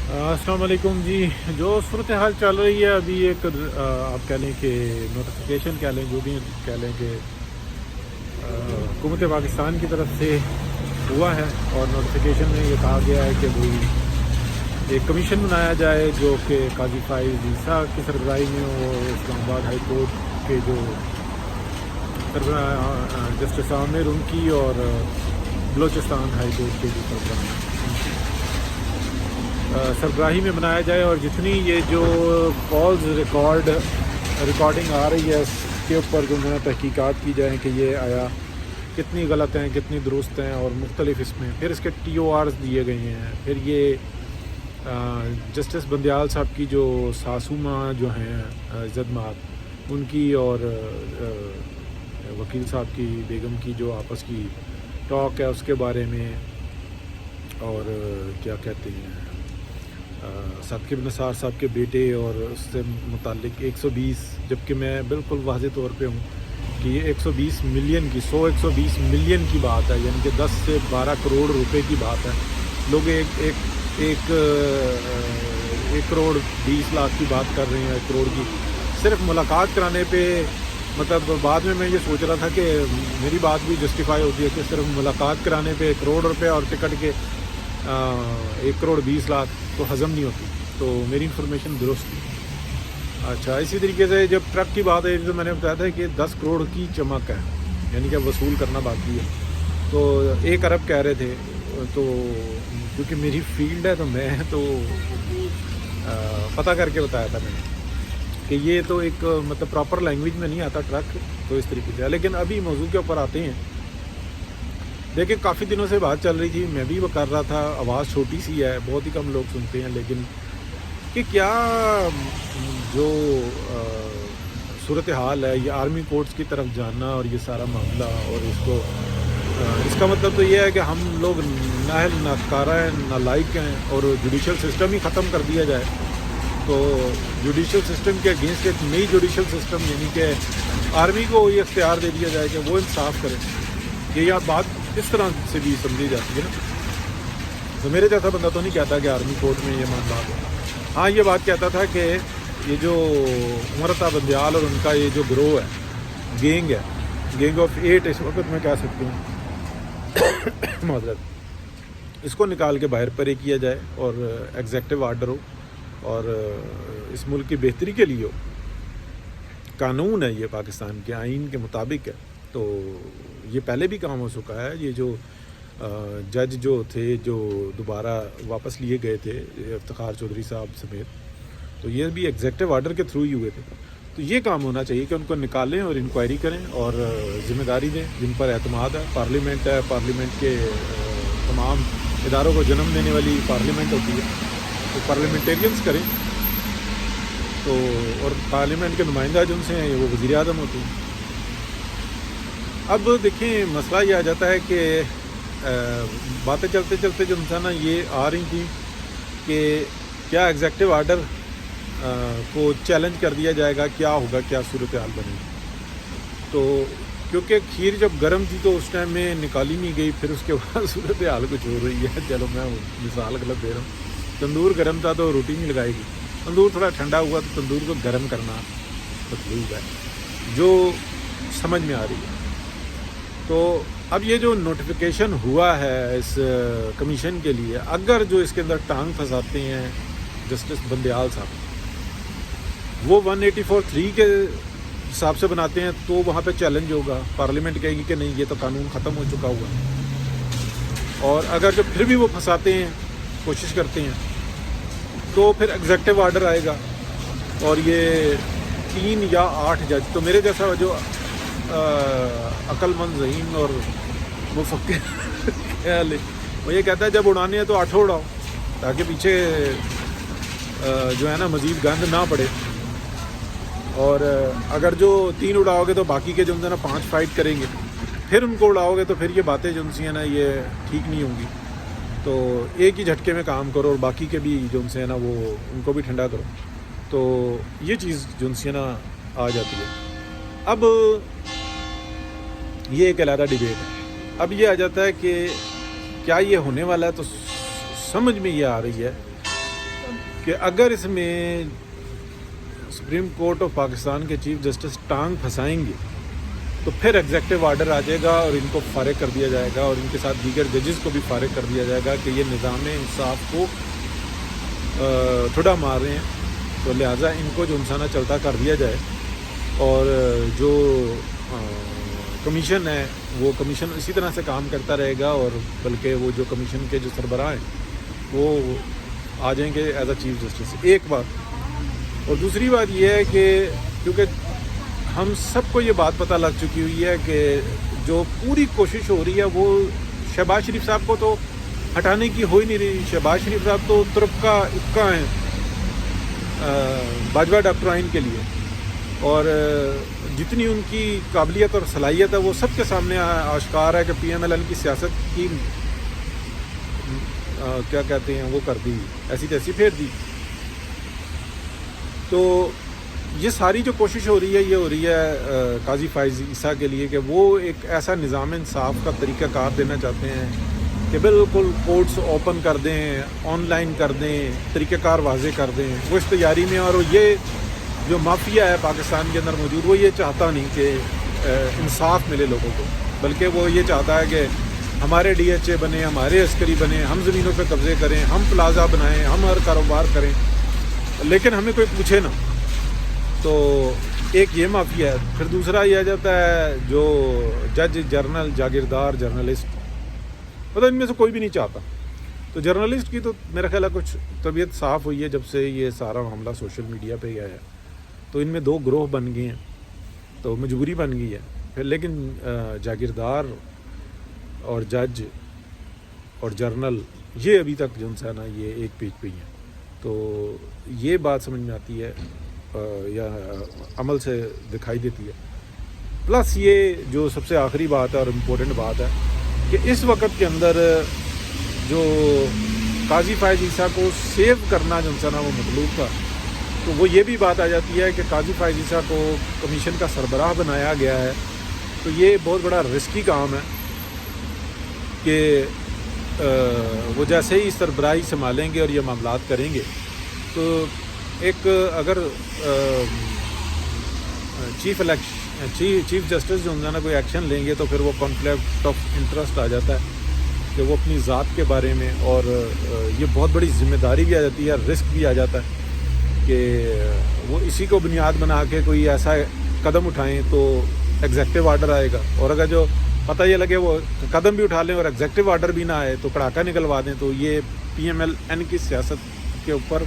السلام علیکم جی. جو صورتحال چل رہی ہے ابھی ایک آپ کہہ لیں کہ نوٹیفیکیشن کہہ لیں جو بھی کہہ لیں کہ حکومت پاکستان کی طرف سے ہوا ہے اور نوٹیفیکیشن میں یہ کہا گیا ہے کہ بھائی ایک کمیشن بنایا جائے جو کہ قاضی فائز عیسیٰ کی سربراہی میں ہو. اسلام آباد ہائی کورٹ کے جو جسٹس عامر ان کی اور بلوچستان ہائی کورٹ کے جو سربراہی میں بنایا جائے اور جتنی یہ جو کالز ریکارڈنگ آ رہی ہے اس کے اوپر جو میں تحقیقات کی جائیں کہ یہ آیا کتنی غلط ہیں کتنی درست ہیں اور مختلف اس میں پھر اس کے TORs دیے گئے ہیں. پھر یہ جسٹس بندیال صاحب کی جو ساسو ماں جو ہیں عزت مآب ان کی اور وکیل صاحب کی بیگم کی جو آپس کی ٹاک ہے اس کے بارے میں اور کیا کہتے ہیں ثاقب نثار صاحب کے بیٹے اور اس سے متعلق 120 جبکہ میں بالکل واضح طور پہ ہوں کہ یہ 120 ملین کی 120 ملین کی بات ہے یعنی کہ 10 سے 12 کروڑ روپے کی بات ہے. لوگ ایک کروڑ 20 لاکھ کی بات کر رہے ہیں 1 کروڑ کی صرف ملاقات کرانے پہ. مطلب بعد میں یہ سوچ رہا تھا کہ میری بات بھی جسٹیفائی ہوتی ہے کہ صرف ملاقات کرانے پہ 1 کروڑ روپے اور ٹکٹ کے 1 کروڑ 20 لاکھ تو ہضم نہیں ہوتی. تو میری انفارمیشن درست تھی. اچھا اسی طریقے سے جب ٹرک کی بات ہے تو میں نے بتایا تھا کہ 10 کروڑ کی چمک ہے یعنی کہ وصول کرنا باقی ہے. تو 1 ارب کہہ رہے تھے تو کیونکہ میری فیلڈ ہے تو میں تو پتہ کر کے بتایا تھا میں نے کہ یہ تو ایک مطلب پراپر لینگویج میں نہیں آتا ٹرک تو اس طریقے سے. لیکن ابھی موضوع کے اوپر آتے ہیں. دیکھیں کافی دنوں سے بات چل رہی تھی میں بھی وہ کر رہا تھا. آواز چھوٹی سی ہے بہت ہی کم لوگ سنتے ہیں لیکن کہ کیا جو صورتحال ہے یہ آرمی کورٹس کی طرف جانا اور یہ سارا معاملہ اور اس کا مطلب تو یہ ہے کہ ہم لوگ نااہل ناکارہ ہیں نالائق ہیں اور جوڈیشل سسٹم ہی ختم کر دیا جائے. تو جوڈیشل سسٹم کے اگینسٹ ایک نئی جوڈیشل سسٹم یعنی کہ آرمی کو یہ اختیار دے دیا جائے کہ وہ انصاف کرے. یہ بات اس طرح سے بھی سمجھی جاتی ہے نا. تو میرے جیسا بندہ تو نہیں کہتا کہ آرمی کورٹ میں یہ معاملات ہے. ہاں یہ بات کہتا تھا کہ یہ جو عمرتا بندیال اور ان کا یہ جو گروہ ہے گینگ آف 8 اس وقت میں کہہ سکتی ہوں معذرت اس کو نکال کے باہر پرے کیا جائے اور ایگزیکٹو آرڈر ہو اور اس ملک کی بہتری کے لیے ہو. قانون ہے یہ پاکستان کے آئین کے مطابق ہے. تو یہ پہلے بھی کام ہو چکا ہے. یہ جو جج جو تھے جو دوبارہ واپس لیے گئے تھے افتخار چودھری صاحب سمیت تو یہ بھی ایگزیکٹو آرڈر کے تھرو ہی ہوئے تھے. تو یہ کام ہونا چاہیے کہ ان کو نکالیں اور انکوائری کریں اور ذمہ داری دیں جن پر اعتماد ہے. پارلیمنٹ ہے پارلیمنٹ کے تمام اداروں کو جنم دینے والی پارلیمنٹ ہوتی ہے تو پارلیمنٹیرینس کریں. تو اور پارلیمنٹ کے نمائندہ جن سے ہیں وہ وزیر اعظم ہوتے ہیں. اب دیکھیں مسئلہ یہ آ جاتا ہے کہ باتیں چلتے چلتے جو انسان یہ آ رہی تھیں کہ کیا ایگزیکٹو آرڈر کو چیلنج کر دیا جائے گا کیا ہوگا کیا صورتحال بنے گی. تو کیونکہ کھیر جب گرم تھی تو اس ٹائم میں نکالی نہیں گئی پھر اس کے بعد صورتحال کچھ ہو رہی ہے. چلو میں مثال غلط دے رہا ہوں. تندور گرم تھا تو روٹی نہیں لگائے گی. تندور تھوڑا ٹھنڈا ہوا تو تندور کو گرم کرنا مطلوب ہے جو سمجھ میں آ رہی ہے. تو اب یہ جو نوٹیفیکیشن ہوا ہے اس کمیشن کے لیے اگر جو اس کے اندر ٹانگ پھنساتے ہیں جسٹس بندیال صاحب وہ 184(3) کے حساب سے بناتے ہیں تو وہاں پہ چیلنج ہوگا. پارلیمنٹ کہے گی کہ نہیں یہ تو قانون ختم ہو چکا ہوا ہے. اور اگر جو پھر بھی وہ پھنساتے ہیں کوشش کرتے ہیں تو پھر ایگزیکٹو آرڈر آئے گا اور یہ 3 یا 8 جج تو میرے جیسا جو عقل مند ذہین اور مفکر خیال ہے وہ یہ کہتا ہے جب اڑانے ہیں تو 8 اڑاؤ تاکہ پیچھے جو ہے نا مزید گند نہ پڑے. اور اگر جو 3 اڑاؤ گے تو باقی کے جو ان سے نا 5 فائٹ کریں گے پھر ان کو اڑاؤ گے تو پھر یہ باتیں جو ان سے ہیں نا یہ ٹھیک نہیں ہوں گی. تو ایک ہی جھٹکے میں کام کرو اور باقی کے بھی جو ان سے ہے نا وہ ان کو بھی ٹھنڈا کرو. تو یہ چیز جو ان سے نا آ جاتی ہے. اب یہ ایک علیحدہ ڈیبیٹ ہے. اب یہ آ جاتا ہے کہ کیا یہ ہونے والا ہے. تو سمجھ میں یہ آ رہی ہے کہ اگر اس میں سپریم کورٹ آف پاکستان کے چیف جسٹس ٹانگ پھنسائیں گے تو پھر ایگزیکٹو آرڈر آ جائے گا اور ان کو فارغ کر دیا جائے گا، اور ان کے ساتھ دیگر ججز کو بھی فارغ کر دیا جائے گا کہ یہ نظام انصاف کو تھوڑا مار رہے ہیں، تو لہٰذا ان کو جو انسانہ چلتا کر دیا جائے، اور جو کمیشن ہے وہ کمیشن اسی طرح سے کام کرتا رہے گا، اور بلکہ وہ جو کمیشن کے جو سربراہ ہیں وہ آ جائیں گے ایز اے چیف جسٹس. ایک بات، اور دوسری بات یہ ہے کہ کیونکہ ہم سب کو یہ بات پتہ لگ چکی ہوئی ہے کہ جو پوری کوشش ہو رہی ہے وہ شہباز شریف صاحب کو تو ہٹانے کی ہو ہی نہیں رہی. شہباز شریف صاحب تو تربکا اکا ہیں باجوہ ڈاکٹرائن کے لیے، اور جتنی ان کی قابلیت اور صلاحیت ہے وہ سب کے سامنے آشکار ہے کہ پی ایم ایل این کی سیاست کی کیا کہتے ہیں وہ کر دی، ایسی تیسی پھیر دی. تو یہ ساری جو کوشش ہو رہی ہے یہ ہو رہی ہے قاضی فائز عیسیٰ کے لیے کہ وہ ایک ایسا نظام انصاف کا طریقہ کار دینا چاہتے ہیں کہ بالکل کورٹس اوپن کر دیں، آن لائن کر دیں، طریقہ کار واضح کر دیں. وہ اس تیاری میں، اور یہ جو مافیا ہے پاکستان کے اندر موجود وہ یہ چاہتا نہیں کہ انصاف ملے لوگوں کو، بلکہ وہ یہ چاہتا ہے کہ ہمارے ڈی ایچ اے بنے، ہمارے عسکری بنے، ہم زمینوں پہ قبضے کریں، ہم پلازا بنائیں، ہم ہر کاروبار کریں، لیکن ہمیں کوئی پوچھے نہ. تو ایک یہ مافیا ہے. پھر دوسرا یہ آ جاتا ہے جو جج، جرنل، جاگیردار، جرنلسٹ، مطلب ان میں سے کوئی بھی نہیں چاہتا. تو جرنلسٹ کی تو میرا خیال ہے کچھ طبیعت صاف ہوئی ہے جب سے یہ سارا معاملہ سوشل میڈیا پہ آیا ہے. تو ان میں دو گروہ بن گئے ہیں، تو مجبوری بن گئی ہے. پھر لیکن جاگیردار اور جج اور جرنل یہ ابھی تک جو ہے نا یہ ایک پیج پہ ہی ہیں. تو یہ بات سمجھ میں آتی ہے یا عمل سے دکھائی دیتی ہے. پلس یہ جو سب سے آخری بات ہے اور امپورٹنٹ بات ہے کہ اس وقت کے اندر جو قاضی فائز عیسیٰ کو سیو کرنا جو ہے نا وہ مطلوب تھا، تو وہ یہ بھی بات آ جاتی ہے کہ قاضی فائز عیسیٰ کو کمیشن کا سربراہ بنایا گیا ہے. تو یہ بہت بڑا رسکی کام ہے کہ وہ جیسے ہی سربراہی سنبھالیں گے اور یہ معاملات کریں گے تو ایک اگر چیف جسٹس جو ہے نا کوئی ایکشن لیں گے تو پھر وہ کانفلکٹ آف انٹرسٹ آ جاتا ہے کہ وہ اپنی ذات کے بارے میں، اور یہ بہت بڑی ذمہ داری بھی آ جاتی ہے، رسک بھی آ جاتا ہے کہ وہ اسی کو بنیاد بنا کے کوئی ایسا قدم اٹھائیں تو ایگزیکٹو آرڈر آئے گا، اور اگر جو پتہ یہ لگے وہ قدم بھی اٹھا لیں اور ایگزیکٹو آرڈر بھی نہ آئے تو کڑاکا نکلوا دیں، تو یہ پی ایم ایل این کی سیاست کے اوپر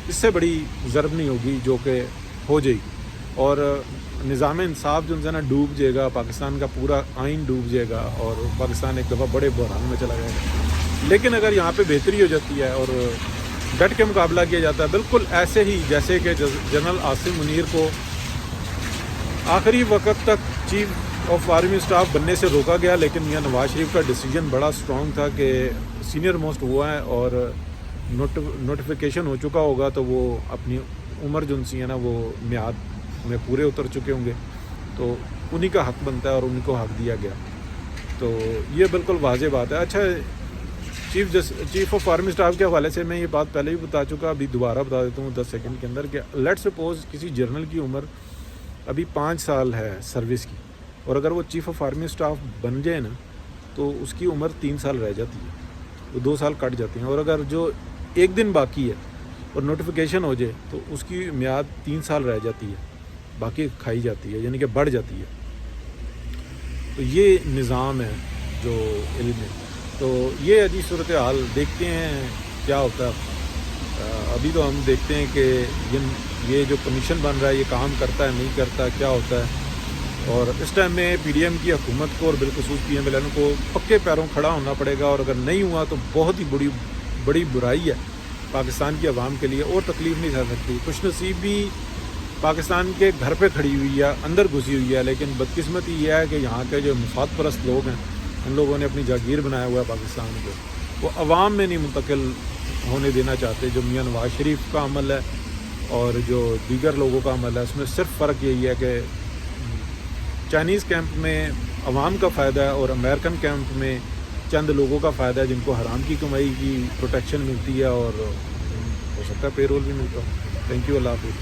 اس سے بڑی ضرب نہیں ہوگی جو کہ ہو جائے گی، اور نظام انصاف جو ہے نا ڈوب جائے گا، پاکستان کا پورا آئین ڈوب جائے گا اور پاکستان ایک دفعہ بڑے بحران میں چلا جائے گا. لیکن اگر یہاں پہ بہتری ہو جاتی ہے اور ڈٹ کے مقابلہ کیا جاتا ہے بالکل ایسے ہی جیسے کہ جنرل عاصم منیر کو آخری وقت تک چیف آف آرمی اسٹاف بننے سے روکا گیا، لیکن میاں نواز شریف کا ڈیسیجن بڑا اسٹرانگ تھا کہ سینئر موسٹ ہوا ہے اور نوٹیفیکیشن ہو چکا ہوگا تو وہ اپنی عمر جو سی ہے نا وہ میعاد میں پورے اتر چکے ہوں گے، تو انہی کا حق بنتا ہے اور انہی کو حق دیا گیا. تو یہ بالکل واضح بات ہے. اچھا، چیف آف آرمی اسٹاف کے حوالے سے میں یہ بات پہلے بھی بتا چکا، ابھی دوبارہ بتا دیتا ہوں 10 سیکنڈ کے اندر کہ لیٹ سپوز کسی جرنل کی عمر ابھی 5 سال ہے سروس کی، اور اگر وہ چیف آف آرمی اسٹاف بن جائے نا تو اس کی عمر 3 سال رہ جاتی ہے، وہ 2 سال کٹ جاتے ہیں، اور اگر جو 1 دن باقی ہے اور نوٹیفیکیشن ہو جائے تو اس کی میعاد 3 سال رہ جاتی ہے، باقی کھائی جاتی ہے، یعنی کہ بڑھ جاتی ہے. تو یہ نظام ہے جو علم ہے. تو یہ عجیب صورتحال، دیکھتے ہیں کیا ہوتا ہے. ابھی تو ہم دیکھتے ہیں کہ یہ جو کمیشن بن رہا ہے یہ کام کرتا ہے نہیں کرتا، کیا ہوتا ہے. اور اس ٹائم میں پی ڈی ایم کی حکومت کو اور بالخصوص پی ایم ایل این کو پکے پیروں کھڑا ہونا پڑے گا، اور اگر نہیں ہوا تو بہت ہی بڑی برائی ہے پاکستان کی عوام کے لیے، اور تکلیف نہیں سہ سکتی. خوش نصیب بھی پاکستان کے گھر پہ کھڑی ہوئی ہے، اندر گھسی ہوئی ہے، لیکن بدقسمتی یہ ہے کہ یہاں کے جو مفاد پرست لوگ ہیں ان لوگوں نے اپنی جاگیر بنایا ہوا ہے پاکستان کو، وہ عوام میں نہیں منتقل ہونے دینا چاہتے. جو میاں نواز شریف کا عمل ہے اور جو دیگر لوگوں کا عمل ہے اس میں صرف فرق یہی ہے کہ چائنیز کیمپ میں عوام کا فائدہ ہے اور امریکن کیمپ میں چند لوگوں کا فائدہ ہے جن کو حرام کی کمائی کی پروٹیکشن ملتی ہے ہو سکتا ہے پے رول بھی ملتا ہو. Thank you. اللہ حافظ.